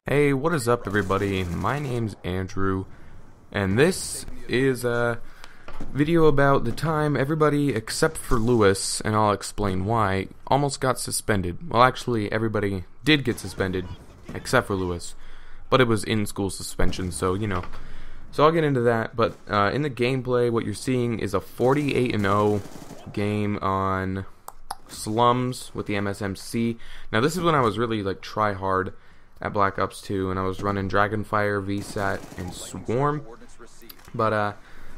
Hey, what is up everybody? My name's Andrew, and this is a video about the time everybody except for Lewis, and I'll explain why, almost got suspended. Well, actually, everybody did get suspended, except for Lewis, but it was in-school suspension, so, you know. So I'll get into that, but in the gameplay, what you're seeing is a 48-0 game on Slums with the MSMC. Now, this is when I was really, like, try-hard at Black Ops 2, and I was running Dragonfire, VSAT, and Swarm, but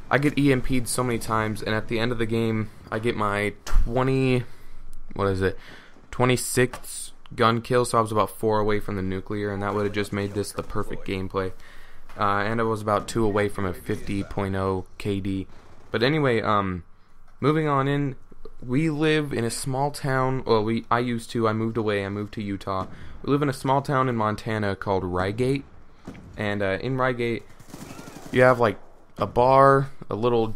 I get EMP'd so many times, and at the end of the game, I get my 26th gun kill, so I was about 4 away from the nuclear, and that would have just made this the perfect gameplay, and I was about 2 away from a 50.0 KD, but anyway, moving on in, we live in a small town, well, I moved away, I moved to Utah. We live in a small town in Montana called Rygate, and in Rygate, you have like a bar, a little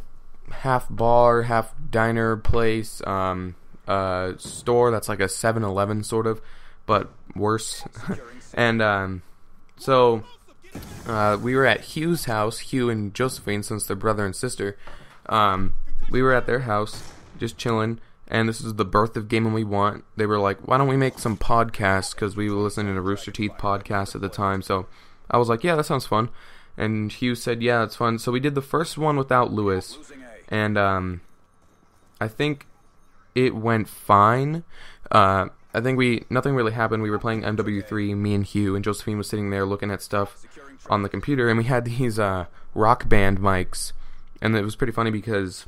half bar, half diner place, a store that's like a 7-Eleven sort of, but worse, and so we were at Hugh's house, Hugh and Josephine, since they're brother and sister. We were at their house, just chilling, and this is the birth of Game We Want. They were like, why don't we make some podcasts, because we were listening to Rooster Teeth podcast at the time, so I was like, yeah, that sounds fun, and Hugh said, yeah, it's fun, so we did the first one without Lewis, and I think it went fine. I think nothing really happened. We were playing MW3, me and Hugh, and Josephine was sitting there looking at stuff on the computer, and we had these Rock Band mics, and it was pretty funny because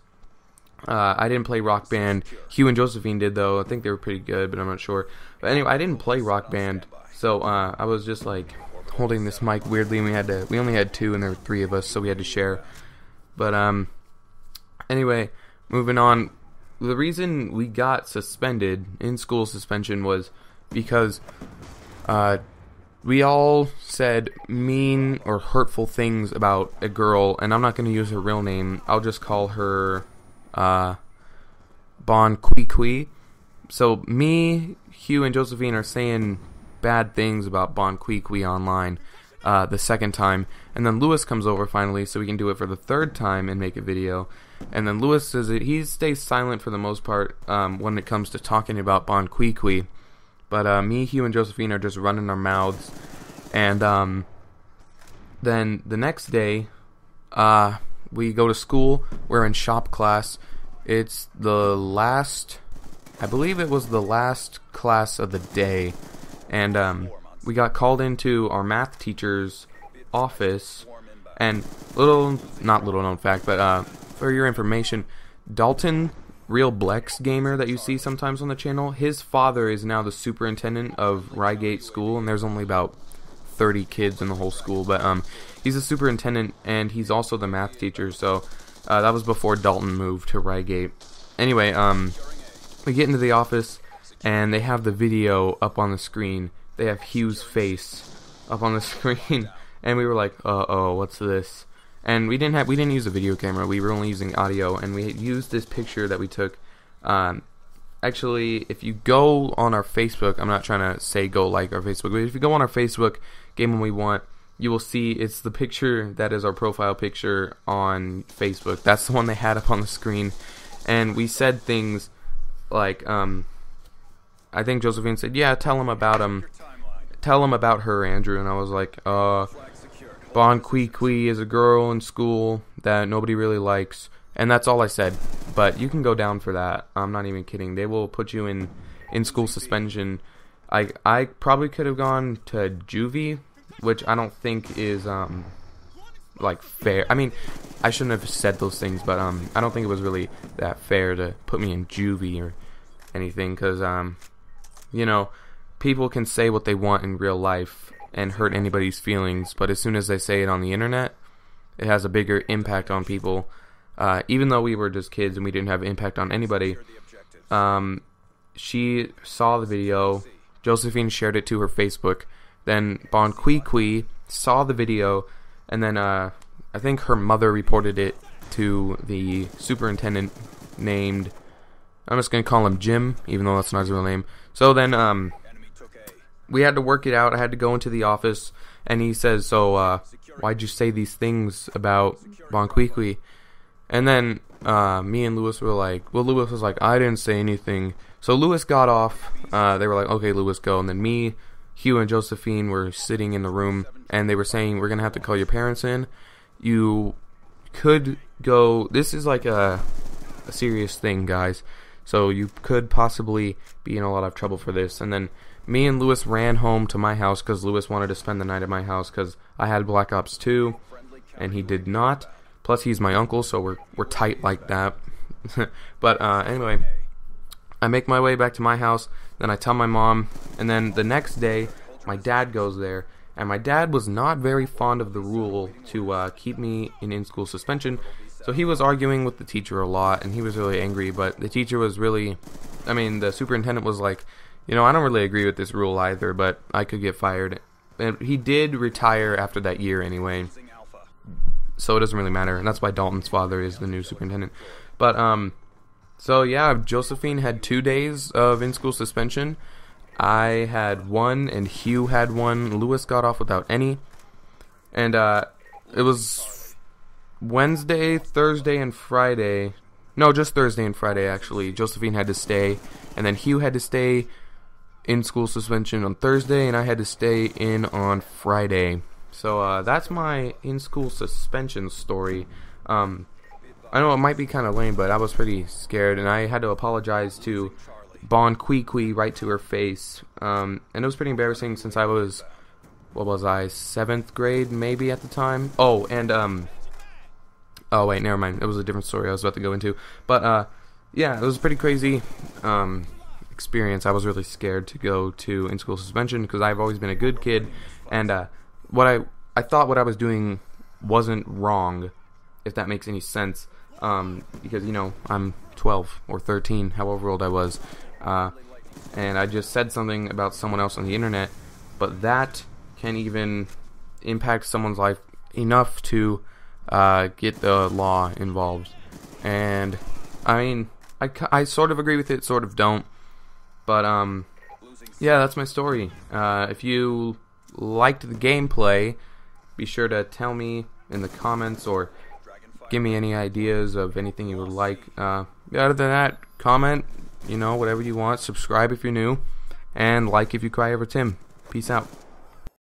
I didn't play Rock Band. Hugh and Josephine did, though. I think they were pretty good, but I'm not sure. But anyway, I didn't play Rock Band, so I was just like holding this mic weirdly, and we only had 2, and there were 3 of us, so we had to share. But anyway, moving on. The reason we got suspended, in-school suspension, was because we all said mean or hurtful things about a girl, and I'm not going to use her real name. I'll just call her Bon Kui. So me, Hugh, and Josephine are saying bad things about Bon Kui online the second time, and then Lewis comes over finally so we can do it for the 3rd time and make a video. And then Lewis says that he stays silent for the most part when it comes to talking about Bon Kui. But me, Hugh, and Josephine are just running our mouths. And then the next day, we go to school. We're in shop class. It's the last, I believe it was the last class of the day. And we got called into our math teacher's office. And not little known fact, but for your information, Dalton, Real Blex Gamer that you see sometimes on the channel, his father is now the superintendent of Rygate School, and there's only about 30 kids in the whole school, but he's a superintendent, and he's also the math teacher, so that was before Dalton moved to Rygate. Anyway, we get into the office, and they have the video up on the screen. They have Hugh's face up on the screen, and we were like, uh-oh, what's this? And we didn't use a video camera, we were only using audio, and we used this picture that we took. Actually, if you go on our Facebook, I'm not trying to say go like our Facebook, but if you go on our Facebook, Game We Want, you will see it's the picture that is our profile picture on Facebook. That's the one they had up on the screen. And we said things like, I think Josephine said, yeah, tell him about her, Andrew. And I was like, Bon Kui is a girl in school that nobody really likes. And that's all I said. But you can go down for that. I'm not even kidding. They will put you in school suspension. I probably could have gone to juvie, which I don't think is like fair. I mean, I shouldn't have said those things, but I don't think it was really that fair to put me in juvie or anything, because you know, people can say what they want in real life and hurt anybody's feelings, but as soon as they say it on the internet, it has a bigger impact on people. Even though we were just kids and we didn't have impact on anybody, she saw the video, Josephine shared it to her Facebook, then Bon Kui saw the video, and then I think her mother reported it to the superintendent named, I'm just going to call him Jim, even though that's not his real name. So then we had to work it out. I had to go into the office, and he says, so, why'd you say these things about Bon Qui? And then, me and Lewis were like, well, Lewis was like, I didn't say anything. So Lewis got off. They were like, okay, Lewis, go. And then me, Hugh, and Josephine were sitting in the room, and they were saying, we're going to have to call your parents in. You could go, this is like a serious thing, guys. So you could possibly be in a lot of trouble for this. And then me and Lewis ran home to my house because Lewis wanted to spend the night at my house because I had Black Ops 2 and he did not. Plus he's my uncle, so we're tight like that. But anyway, I make my way back to my house. Then I tell my mom. And then the next day, my dad goes there. And my dad was not very fond of the rule to keep me in school suspension. So he was arguing with the teacher a lot, and he was really angry, but the teacher was really, the superintendent was like, I don't really agree with this rule either, but I could get fired. And he did retire after that year anyway, so it doesn't really matter, and that's why Dalton's father is the new superintendent. But, so yeah, Josephine had 2 days of in-school suspension. I had 1, and Hugh had 1. Lewis got off without any. And, it was Wednesday, Thursday, and Friday. No, just Thursday and Friday, actually. Josephine had to stay. And then Hugh had to stay in school suspension on Thursday, and I had to stay in on Friday. So, that's my in-school suspension story. I know it might be kind of lame, but I was pretty scared, and I had to apologize to Bon Qui right to her face. And it was pretty embarrassing since I was, 7th grade maybe at the time? Oh, and, oh wait, never mind. It was a different story I was about to go into. But, yeah, it was a pretty crazy, experience. I was really scared to go to in-school suspension because I've always been a good kid. And, I thought what I was doing wasn't wrong, if that makes any sense. Because, I'm 12 or 13, however old I was. And I just said something about someone else on the internet, but that can even impact someone's life enough to get the law involved. And I sort of agree with it, sort of don't. But yeah, that's my story. If you liked the gameplay, be sure to tell me in the comments or give me any ideas of anything you would like. Other than that, comment, whatever you want. Subscribe if you're new, and like if you cry over Tim. Peace out.